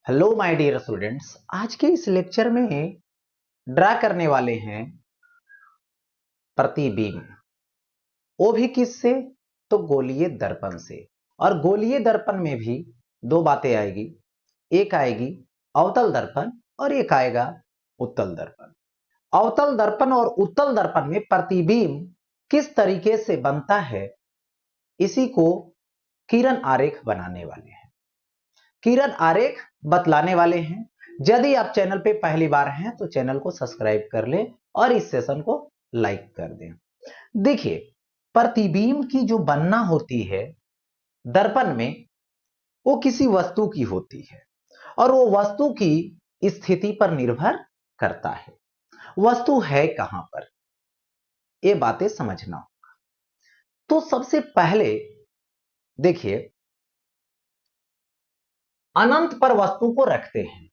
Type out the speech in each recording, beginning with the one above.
Hello my dear students, आज के इस लेक्चर में ड्रा करने वाले हैं प्रतिबिंब। वो भी किससे? तो गोलीय दर्पण से। और गोलीय दर्पण में भी दो बातें आएगी, एक आएगी अवतल दर्पण और एक आएगा उत्तल दर्पण। अवतल दर्पण और उत्तल दर्पण में प्रतिबिंब किस तरीके से बनता है, इसी को किरण आरेख बनाने वाले हैं, किरण आरेख बतलाने वाले हैं। यदि आप चैनल पे पहली बार हैं तो चैनल को सब्सक्राइब कर लें और इस सेशन को लाइक कर दें। देखिए, प्रतिबिंब की जो बनना होती है दर्पण में, वो किसी वस्तु की होती है और वो वस्तु की स्थिति पर निर्भर करता है। वस्तु है कहां पर, ये बातें समझना होगा। तो सबसे पहले देखिए, अनंत पर वस्तु को रखते हैं,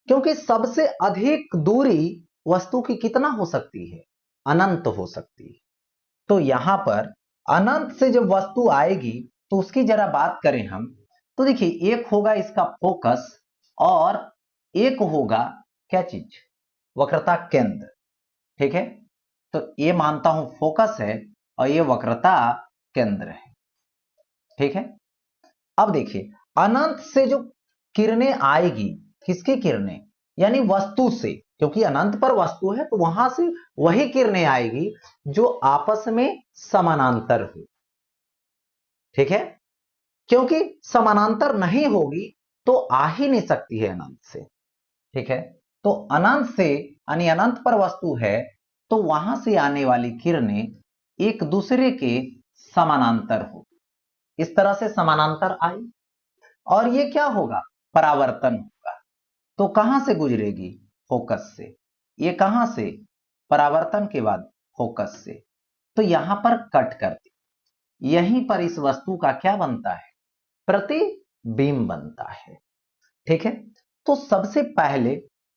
क्योंकि सबसे अधिक दूरी वस्तु की कितना हो सकती है? अनंत हो सकती है। तो यहां पर अनंत से जब वस्तु आएगी तो उसकी जरा बात करें हम, तो देखिए एक होगा इसका फोकस और एक होगा क्या चीज? वक्रता केंद्र। ठीक है, तो ये मानता हूं फोकस है और ये वक्रता केंद्र है। ठीक है, अब देखिए अनंत से जो किरणें आएगी, किसकी किरणें? यानी वस्तु से, क्योंकि अनंत पर वस्तु है तो वहां से वही किरणें आएगी जो आपस में समानांतर हो। ठीक है, क्योंकि समानांतर नहीं होगी तो आ ही नहीं सकती है अनंत से। ठीक है, तो अनंत से यानी अनंत पर वस्तु है तो वहां से आने वाली किरणें एक दूसरे के समानांतर हो। इस तरह से समानांतर आई और ये क्या होगा? परावर्तन होगा। तो कहां से गुजरेगी? फोकस से। ये कहां से? परावर्तन के बाद फोकस से। तो यहां पर कट कर दी। यहीं पर इस वस्तु का क्या बनता है? प्रतिबिंब बनता है। ठीक है, तो सबसे पहले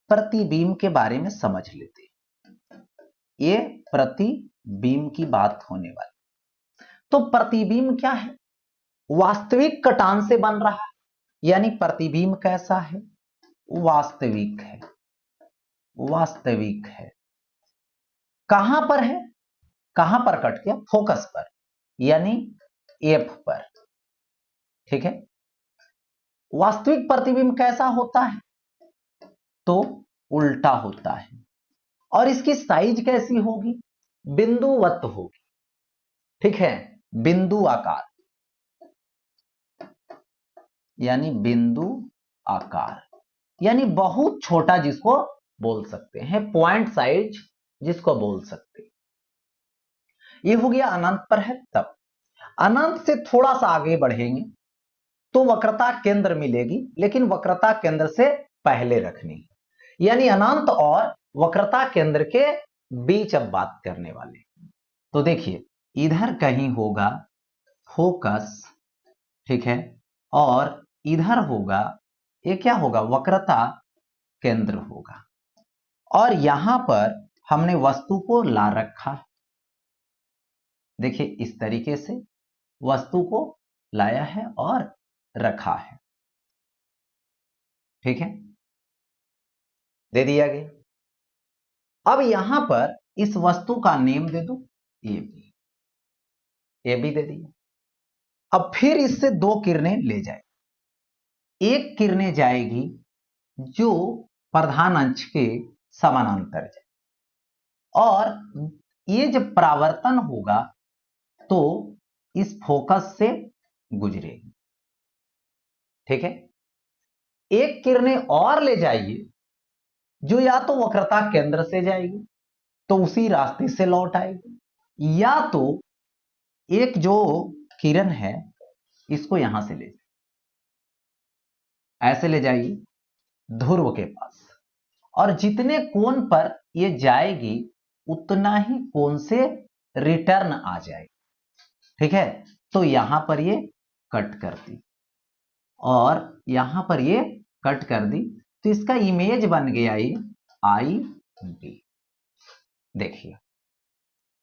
प्रतिबिंब के बारे में समझ लेते हैं। ये प्रतिबिंब की बात होने वाली। तो प्रतिबिंब क्या है? वास्तविक कटान से बन रहा है, यानी प्रतिबिंब कैसा है? वास्तविक है। वास्तविक है। कहां पर है? कहां पर कट गया? फोकस पर, यानी एफ पर। ठीक है, वास्तविक प्रतिबिंब कैसा होता है? तो उल्टा होता है। और इसकी साइज कैसी होगी? बिंदुवत होगी। ठीक है, बिंदु आकार, यानी बिंदु आकार, यानी बहुत छोटा जिसको बोल सकते हैं, पॉइंट साइज जिसको बोल सकते हैं। ये हो गया अनंत पर है। तब अनंत से थोड़ा सा आगे बढ़ेंगे तो वक्रता केंद्र मिलेगी, लेकिन वक्रता केंद्र से पहले रखनी है, यानी अनंत और वक्रता केंद्र के बीच अब बात करने वाले। तो देखिए इधर कहीं होगा फोकस, ठीक है, और इधर होगा, ये क्या होगा? वक्रता केंद्र होगा। और यहां पर हमने वस्तु को ला रखा। देखिए इस तरीके से वस्तु को लाया है और रखा है। ठीक है, दे दिया गया। अब यहां पर इस वस्तु का नेम दे दो ए बी, ए बी दे दिया। अब फिर इससे दो किरणें ले जाए। एक किरणें जाएगी जो प्रधान अंश के समानांतर जाए, और ये जब परावर्तन होगा तो इस फोकस से गुजरेगी। ठीक है, एक किरणें और ले जाइए जो या तो वक्रता केंद्र से जाएगी तो उसी रास्ते से लौट आएगी, या तो एक जो किरण है इसको यहां से ले जाइए, ऐसे ले जाइए ध्रुव के पास, और जितने कोण पर ये जाएगी उतना ही कोण से रिटर्न आ जाएगी। ठीक है, तो यहां पर ये कट कर दी और यहां पर ये कट कर दी, तो इसका इमेज बन गया ये आई बी। देखिए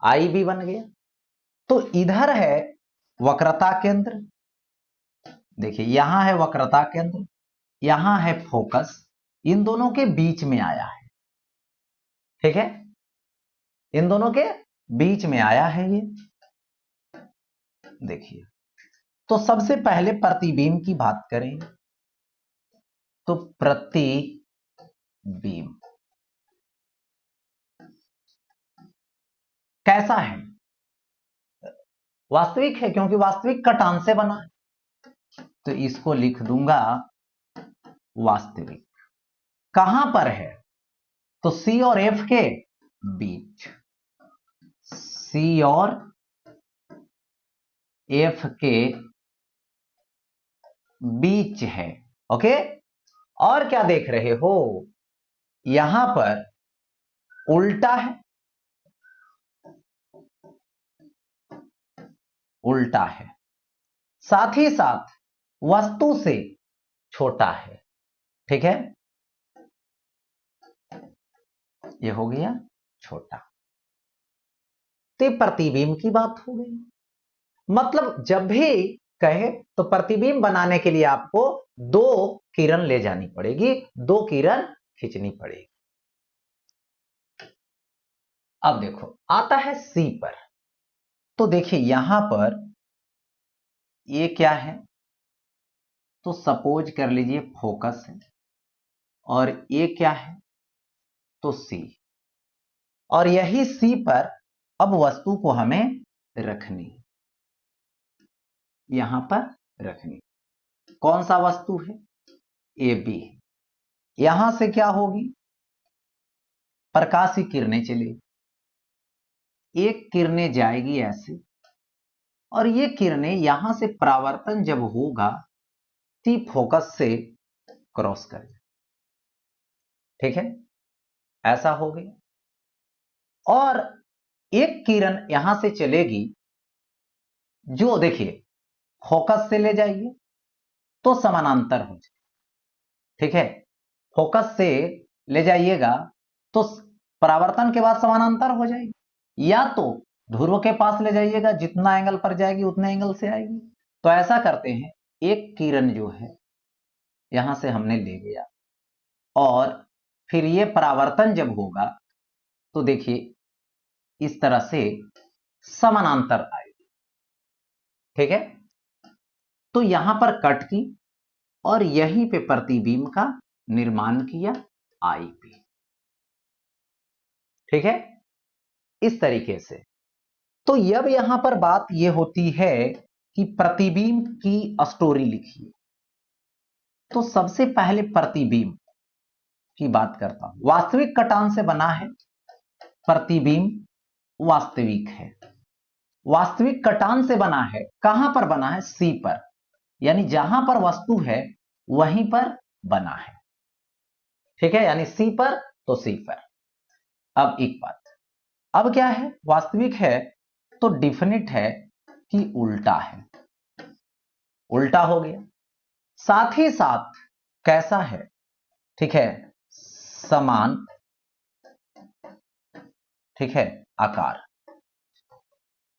आई बी बन गया। तो इधर है वक्रता केंद्र, देखिए यहां है वक्रता केंद्र, यहां है फोकस, इन दोनों के बीच में आया है, ठीक है, इन दोनों के बीच में आया है ये। देखिए, तो सबसे पहले प्रतिबिंब की बात करें तो प्रतिबिंब कैसा है? वास्तविक है, क्योंकि वास्तविक कटान से बना है, तो इसको लिख दूंगा वास्तविक। कहां पर है? तो सी और एफ के बीच, सी और एफ के बीच है, ओके। और क्या देख रहे हो? यहां पर उल्टा है, उल्टा है, साथ ही साथ वस्तु से छोटा है, ठीक है, ये हो गया छोटा। तो प्रतिबिंब की बात हो गई। मतलब जब भी कहे तो प्रतिबिंब बनाने के लिए आपको दो किरण ले जानी पड़ेगी, दो किरण खींचनी पड़ेगी। अब देखो, आता है सी पर, तो देखिए यहां पर ये क्या है, तो सपोज कर लीजिए फोकस है, और ये क्या है, तो सी, और यही सी पर अब वस्तु को हमें रखनी, यहां पर रखनी। कौन सा वस्तु है? A B. यहां से क्या होगी? प्रकाश की किरणें चलेगी, एक किरणें जाएगी ऐसे, और ये किरणें यहां से परावर्तन जब होगा तो फोकस से क्रॉस करेगी, ठीक है, ऐसा हो गया। और एक किरण यहां से चलेगी, जो देखिए फोकस से ले जाइए तो समानांतर हो जाए, ठीक है, फोकस से ले जाइएगा तो परावर्तन के बाद समानांतर हो जाएगी, या तो ध्रुव के पास ले जाइएगा, जितना एंगल पर जाएगी उतने एंगल से आएगी। तो ऐसा करते हैं, एक किरण जो है यहां से हमने ले गया, और फिर ये परावर्तन जब होगा तो देखिए इस तरह से समानांतर आएगी, ठीक है। तो यहां पर कट की और यहीं पे प्रतिबिंब का निर्माण किया, आई पे, ठीक है, इस तरीके से। तो अब यहां पर बात यह होती है कि प्रतिबिंब की स्टोरी लिखिए। तो सबसे पहले प्रतिबिंब की बात करता हूं। वास्तविक कटान से बना है, प्रतिबिंब वास्तविक है। वास्तविक कटान से बना है, कहां पर बना है? सी पर, यानी जहां पर वस्तु है वहीं पर बना है, ठीक है, यानी सी पर तो सी पर। अब एक बात, अब क्या है? वास्तविक है तो डिफिनिट है कि उल्टा है, उल्टा हो गया। साथ ही साथ कैसा है? ठीक है, समान, ठीक है, आकार,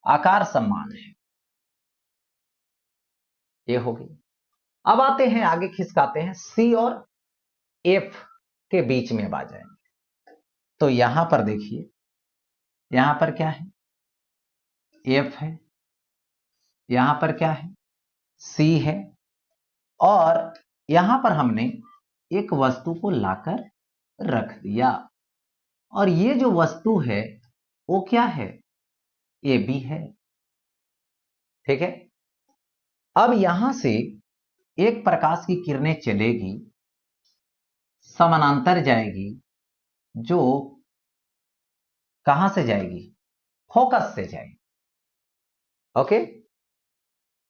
आकार समान है, ये हो गई। अब आते हैं आगे, खिसकाते हैं, सी और एफ के बीच में आ जाएंगे। तो यहां पर देखिए, यहां पर क्या है? एफ है, यहां पर क्या है? सी है, और यहां पर हमने एक वस्तु को लाकर रख दिया, और ये जो वस्तु है वो क्या है? ए बी है, ठीक है। अब यहां से एक प्रकाश की किरणें चलेगी, समानांतर जाएगी, जो कहां से जाएगी? फोकस से जाएगी, ओके।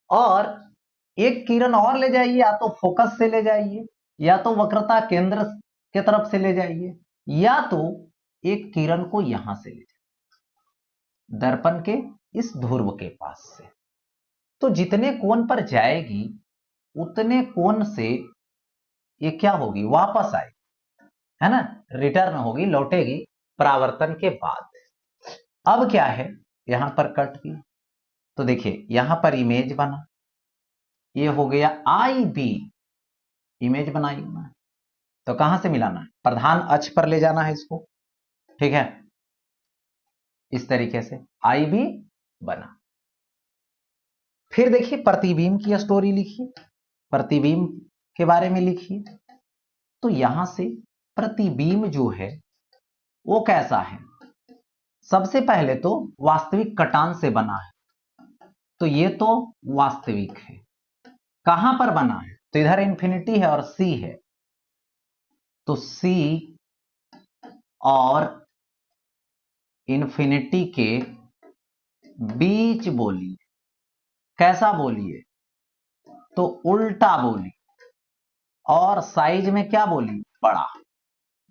और एक किरण और ले जाइए, या तो फोकस से ले जाइए, या तो वक्रता केंद्र के तरफ से ले जाइए, या तो एक किरण को यहां से ले जाइए, दर्पण के इस ध्रुव के पास से। तो जितने कोण पर जाएगी उतने कोण से ये क्या होगी? वापस आएगी, है ना, रिटर्न होगी, लौटेगी परावर्तन के बाद। अब क्या है? यहां पर कट की, तो देखिए यहां पर इमेज बना, ये हो गया आई बी, इमेज बनाई होना है, तो कहां से मिलाना है, प्रधान अक्ष पर ले जाना है इसको, ठीक है। इस तरीके से आई भी बना। फिर देखिए प्रतिबिंब की स्टोरी लिखिए, प्रतिबिंब के बारे में लिखिए। तो यहां से प्रतिबिंब जो है वो कैसा है, सबसे पहले तो वास्तविक कटान से बना है, तो ये तो वास्तविक है। कहां पर बना है, तो इधर इंफिनिटी है और सी है, तो सी और इंफिनिटी के बीच बोलिए, कैसा बोलिए, तो उल्टा बोली, और साइज में क्या बोली, बड़ा,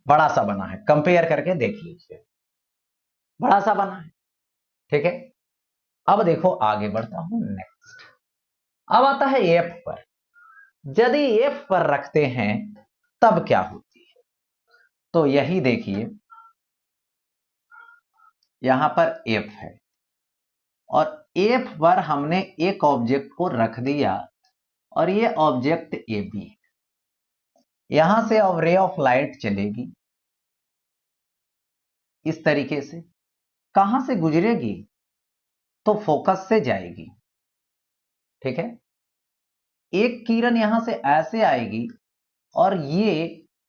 बड़ा सा बना है, कंपेयर करके देख लीजिए, बड़ा सा बना है, ठीक है। अब देखो आगे बढ़ता हूं नेक्स्ट, अब आता है एफ पर। यदि एफ पर रखते हैं तब क्या होती है, तो यही देखिए यहां पर एफ है, और एफ पर हमने एक ऑब्जेक्ट को रख दिया, और ये ऑब्जेक्ट ए बी है। यहां से अब रे ऑफ लाइट चलेगी इस तरीके से, कहां से गुजरेगी, तो फोकस से जाएगी, ठीक है। एक किरण यहां से ऐसे आएगी और ये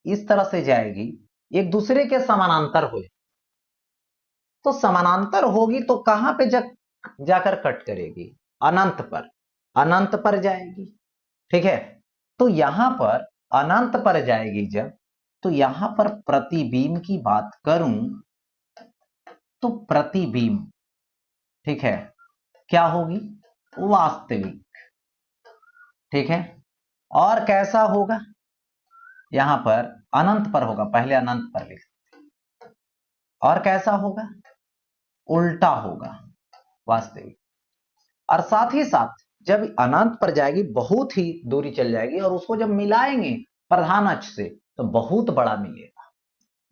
इस तरह से जाएगी, एक दूसरे के समानांतर हो, तो समानांतर होगी तो कहां पे जाकर कट करेगी, अनंत पर, अनंत पर जाएगी, ठीक है। तो यहां पर अनंत पर जाएगी जब, तो यहां पर प्रतिबिंब की बात करूं तो प्रतिबिंब, ठीक है, क्या होगी, वास्तविक, ठीक है। और कैसा होगा, यहां पर अनंत पर होगा, पहले अनंत पर लिख, और कैसा होगा, उल्टा होगा, वास्तविक। और साथ ही साथ जब अनंत पर जाएगी बहुत ही दूरी चल जाएगी, और उसको जब मिलाएंगे प्रधान अक्ष से तो बहुत बड़ा मिलेगा,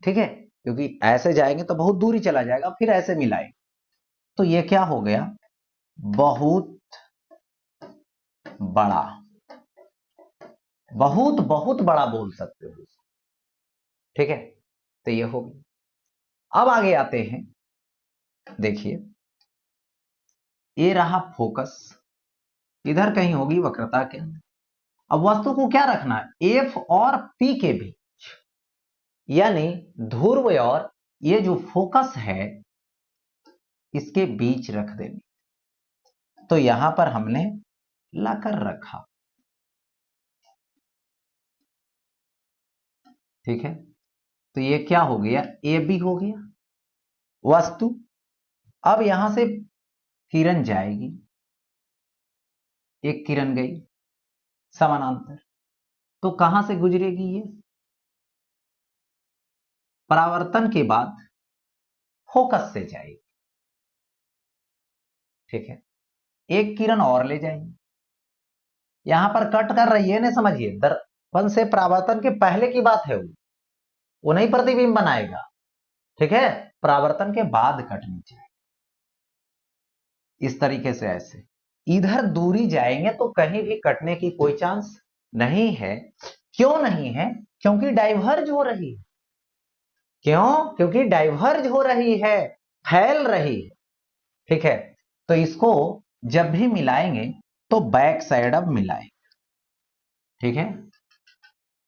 ठीक है, क्योंकि ऐसे जाएंगे तो बहुत दूरी चला जाएगा, फिर ऐसे मिलाएंगे, तो ये क्या हो गया, बहुत बड़ा, बहुत बहुत बड़ा बोल सकते हो, ठीक है। तो ये हो गया। अब आगे आते हैं, देखिए ये रहा फोकस, इधर कहीं होगी वक्रता के अंदर। अब वस्तु को क्या रखना है, एफ और पी के बीच, यानी ध्रुव और ये जो फोकस है इसके बीच रख देनी, तो यहां पर हमने लाकर रखा, ठीक है। तो ये क्या हो गया, ए बी हो गया वस्तु। अब यहां से किरण जाएगी, एक किरण गई समानांतर, तो कहां से गुजरेगी, ये परावर्तन के बाद फोकस से जाएगी, ठीक है। एक किरण और ले जाएंगे, यहां पर कट कर रही है ना, समझिए दर्पण से परावर्तन के पहले की बात है, वो नहीं प्रतिबिंब बनाएगा, ठीक है, परावर्तन के बाद कटनी चाहिए, इस तरीके से ऐसे इधर दूरी जाएंगे तो कहीं भी कटने की कोई चांस नहीं है। क्यों नहीं है, क्योंकि डाइवर्ज हो रही है, क्यों, क्योंकि डाइवर्ज हो रही है, फैल रही है, ठीक है। तो इसको जब भी मिलाएंगे तो बैक साइड अब मिलाएं, ठीक है।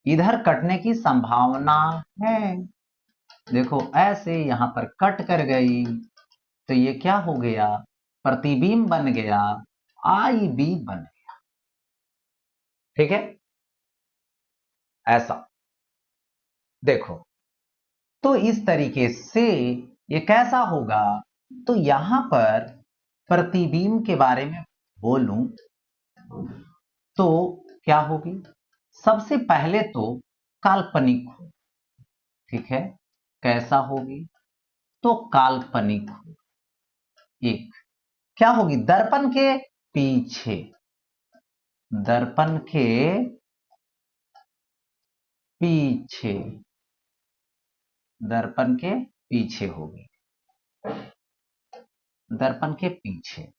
इधर कटने की संभावना है, देखो ऐसे यहां पर कट कर गई, तो ये क्या हो गया, प्रतिबिंब बन गया, आई बी बन गया, ठीक है। ऐसा देखो, तो इस तरीके से ये कैसा होगा, तो यहां पर प्रतिबिंब के बारे में बोलूं तो क्या होगी, सबसे पहले तो काल्पनिक हो, ठीक है, कैसा होगी, तो काल्पनिक हो, एक क्या होगी, दर्पण के पीछे, दर्पण के पीछे, दर्पण के पीछे होगी, दर्पण के पीछे।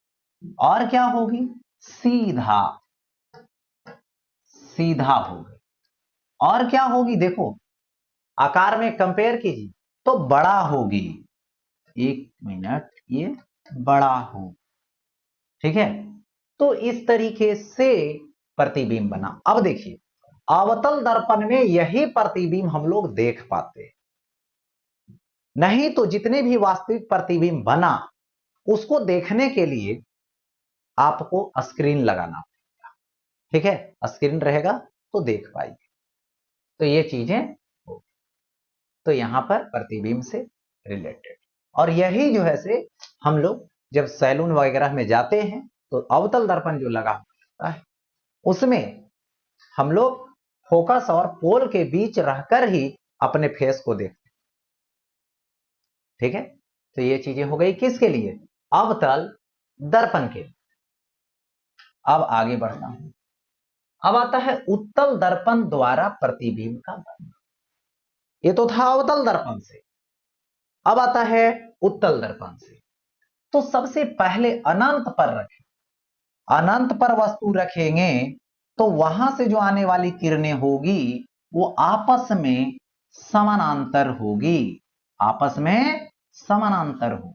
और क्या होगी, सीधा, सीधा होगी, और क्या होगी देखो, आकार में कंपेयर कीजिए तो बड़ा होगी। 1 मिनट, ये बड़ा हो, ठीक है। तो इस तरीके से प्रतिबिंब बना। अब देखिए, अवतल दर्पण में यही प्रतिबिंब हम लोग देख पाते हैं, नहीं तो जितने भी वास्तविक प्रतिबिंब बना उसको देखने के लिए आपको स्क्रीन लगाना पड़ेगा, ठीक है। स्क्रीन रहेगा तो देख पाएंगे। तो ये चीजें हो, तो यहां पर प्रतिबिंब से रिलेटेड। और यही जो है से हम लोग जब सैलून वगैरह में जाते हैं तो अवतल दर्पण जो लगा होता है उसमें हम लोग फोकस और पोल के बीच रहकर ही अपने फेस को देखते हैं, ठीक है। तो ये चीजें हो गई किसके लिए, अवतल दर्पण के लिए। अब आगे बढ़ता हूं। अब आता है उत्तल दर्पण द्वारा प्रतिबिंब का वर्णन। ये तो था अवतल दर्पण से, अब आता है उत्तल दर्पण से। तो सबसे पहले अनंत पर रखें, अनंत पर वस्तु रखेंगे तो वहां से जो आने वाली किरणें होगी वो आपस में समानांतर होगी, आपस में समानांतर हो,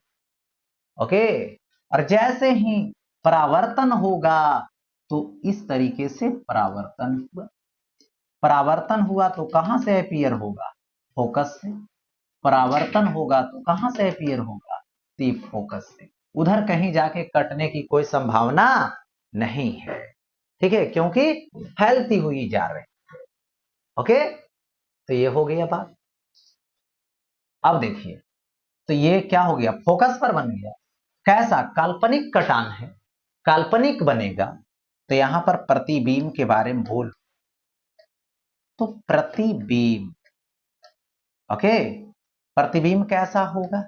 ओके। और जैसे ही परावर्तन होगा तो इस तरीके से परावर्तन हुआ, परावर्तन हुआ तो कहां से अपीयर होगा, फोकस से। परावर्तन होगा तो कहां से अपीयर होगा, तीव्र फोकस से। उधर कहीं जाके कटने की कोई संभावना नहीं है, ठीक है, क्योंकि फैलती हुई जा रही है, ओके। तो ये हो गया बात। अब देखिए, तो ये क्या हो गया, फोकस पर बन गया। कैसा, काल्पनिक कटान है, काल्पनिक बनेगा। तो यहां पर प्रतिबिंब के बारे में बोल, तो प्रतिबिंब, ओके, प्रतिबिंब कैसा होगा,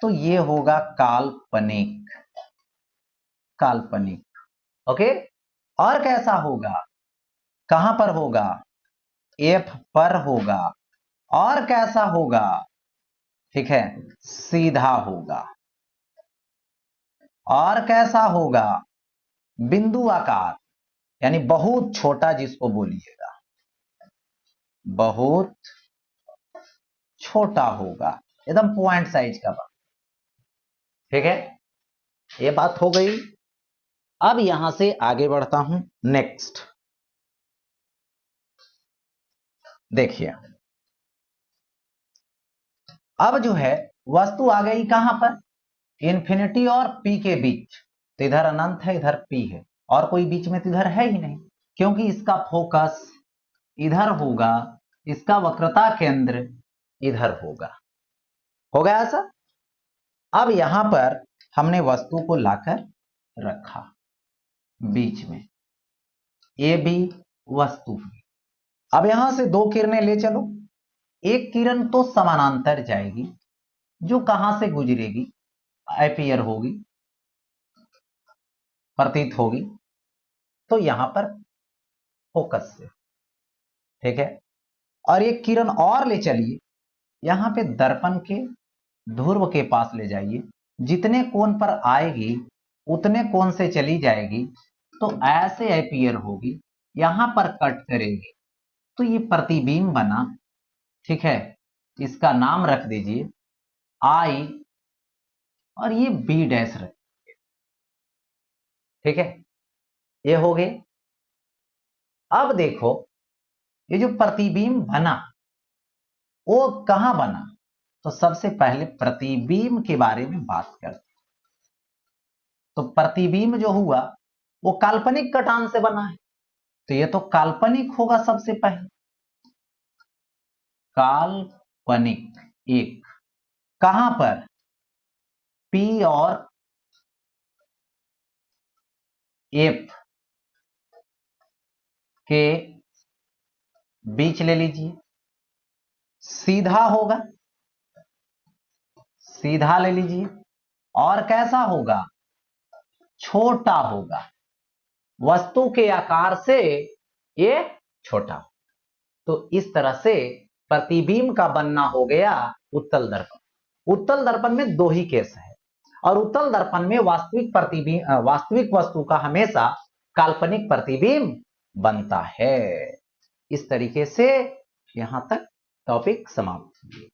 तो ये होगा काल्पनिक, काल्पनिक, ओके। और कैसा होगा, कहां पर होगा, एफ पर होगा। और कैसा होगा, ठीक है, सीधा होगा। और कैसा होगा, बिंदु आकार, यानी बहुत छोटा जिसको बोलिएगा, बहुत छोटा होगा, एकदम पॉइंट साइज का बात, ठीक है। ये बात हो गई। अब यहां से आगे बढ़ता हूं नेक्स्ट। देखिए, अब जो है वस्तु आ गई कहां पर, इन्फिनिटी और पी के बीच। तो इधर अनंत है, इधर पी है, और कोई बीच में तो इधर है ही नहीं, क्योंकि इसका फोकस इधर होगा, इसका वक्रता केंद्र इधर होगा, हो गया ऐसा। अब यहां पर हमने वस्तु को लाकर रखा बीच में, ये भी वस्तु। अब यहां से दो किरणें ले चलो, एक किरण तो समानांतर जाएगी, जो कहां से गुजरेगी, अपीयर होगी, प्रतीत होगी, तो यहां पर फोकस से, ठीक है। और एक किरण और ले चलिए, यहां पे दर्पण के ध्रुव के पास ले जाइए, जितने कोण पर आएगी उतने कोण से चली जाएगी, तो ऐसे अपीयर होगी, यहां पर कट करेगी, तो ये प्रतिबिंब बना, ठीक है। इसका नाम रख दीजिए आई, और ये बी डैश रख, ठीक है। ये हो गए। अब देखो, ये जो प्रतिबिंब बना वो कहां बना, तो सबसे पहले प्रतिबिंब के बारे में बात करते। तो प्रतिबिंब जो हुआ वो काल्पनिक कटान से बना है, तो ये तो काल्पनिक होगा सबसे पहले, काल्पनिक। एक कहां पर, पी और एफ के बीच ले लीजिए, सीधा होगा, सीधा ले लीजिए। और कैसा होगा, छोटा होगा, वस्तु के आकार से ये छोटा। तो इस तरह से प्रतिबिंब का बनना हो गया उत्तल दर्पण। उत्तल दर्पण में दो ही केस है, और उत्तल दर्पण में वास्तविक प्रतिबिंब, वास्तविक वस्तु का हमेशा काल्पनिक प्रतिबिंब बनता है। इस तरीके से यहां तक टॉपिक समाप्त हुए।